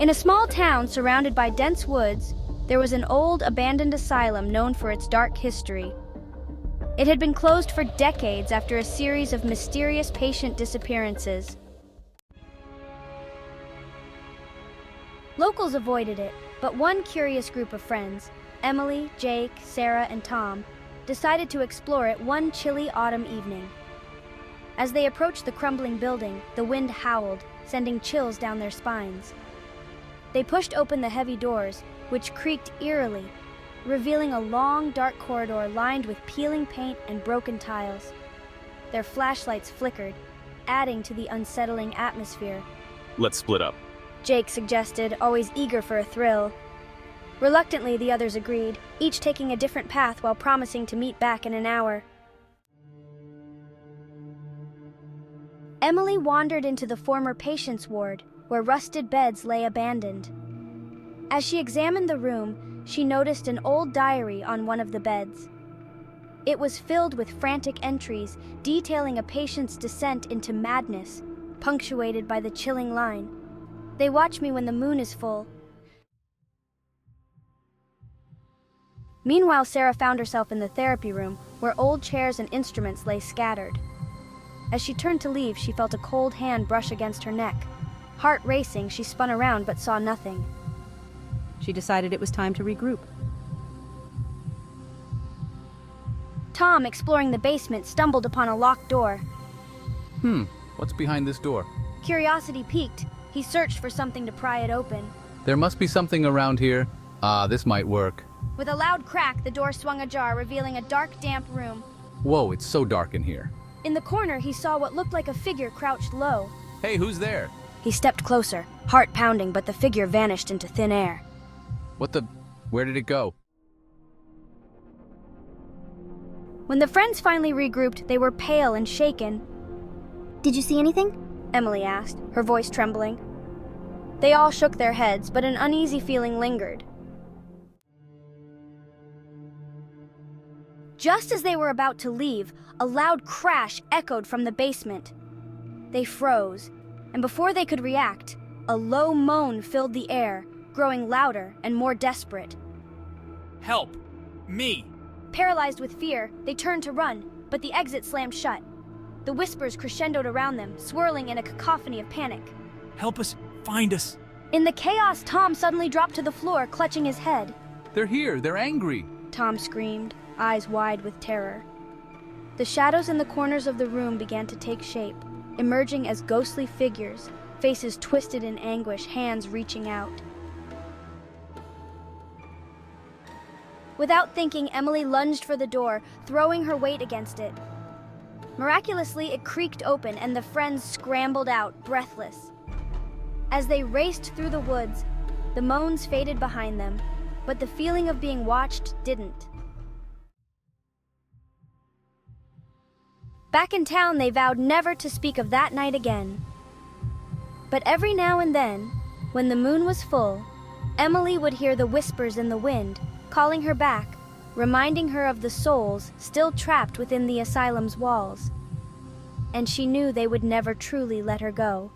In a small town surrounded by dense woods, there was an old, abandoned asylum known for its dark history. It had been closed for decades after a series of mysterious patient disappearances. Locals avoided it, but one curious group of friends, Emily, Jake, Sarah, and Tom, decided to explore it one chilly autumn evening. As they approached the crumbling building, the wind howled, sending chills down their spines. They pushed open the heavy doors, which creaked eerily, revealing a long, dark corridor lined with peeling paint and broken tiles. Their flashlights flickered, adding to the unsettling atmosphere. Let's split up. Jake suggested, always eager for a thrill. Reluctantly, the others agreed, each taking a different path while promising to meet back in an hour. Emily wandered into the former patient's ward, where rusted beds lay abandoned. As she examined the room, she noticed an old diary on one of the beds. It was filled with frantic entries detailing a patient's descent into madness, punctuated by the chilling line, "They watch me when the moon is full." Meanwhile, Sarah found herself in the therapy room, where old chairs and instruments lay scattered. As she turned to leave, she felt a cold hand brush against her neck. Heart racing, she spun around but saw nothing. She decided it was time to regroup. Tom, exploring the basement, stumbled upon a locked door. What's behind this door? Curiosity piqued. He searched for something to pry it open. There must be something around here. This might work. With a loud crack, the door swung ajar, revealing a dark, damp room. Whoa, it's so dark in here. In the corner, he saw what looked like a figure crouched low. Hey, who's there? He stepped closer, heart pounding, but the figure vanished into thin air. Where did it go? When the friends finally regrouped, they were pale and shaken. "Did you see anything?" Emily asked, her voice trembling. They all shook their heads, but an uneasy feeling lingered. Just as they were about to leave, a loud crash echoed from the basement. They froze, and before they could react, a low moan filled the air, growing louder and more desperate. Help! Me! Paralyzed with fear, they turned to run, but the exit slammed shut. The whispers crescendoed around them, swirling in a cacophony of panic. Help us! Find us! In the chaos, Tom suddenly dropped to the floor, clutching his head. They're here. They're angry. Tom screamed, eyes wide with terror. The shadows in the corners of the room began to take shape, emerging as ghostly figures, faces twisted in anguish, hands reaching out. Without thinking, Emily lunged for the door, throwing her weight against it. Miraculously, it creaked open, and the friends scrambled out, breathless. As they raced through the woods, the moans faded behind them, but the feeling of being watched didn't. Back in town, they vowed never to speak of that night again. But every now and then, when the moon was full, Emily would hear the whispers in the wind, calling her back, reminding her of the souls still trapped within the asylum's walls. And she knew they would never truly let her go.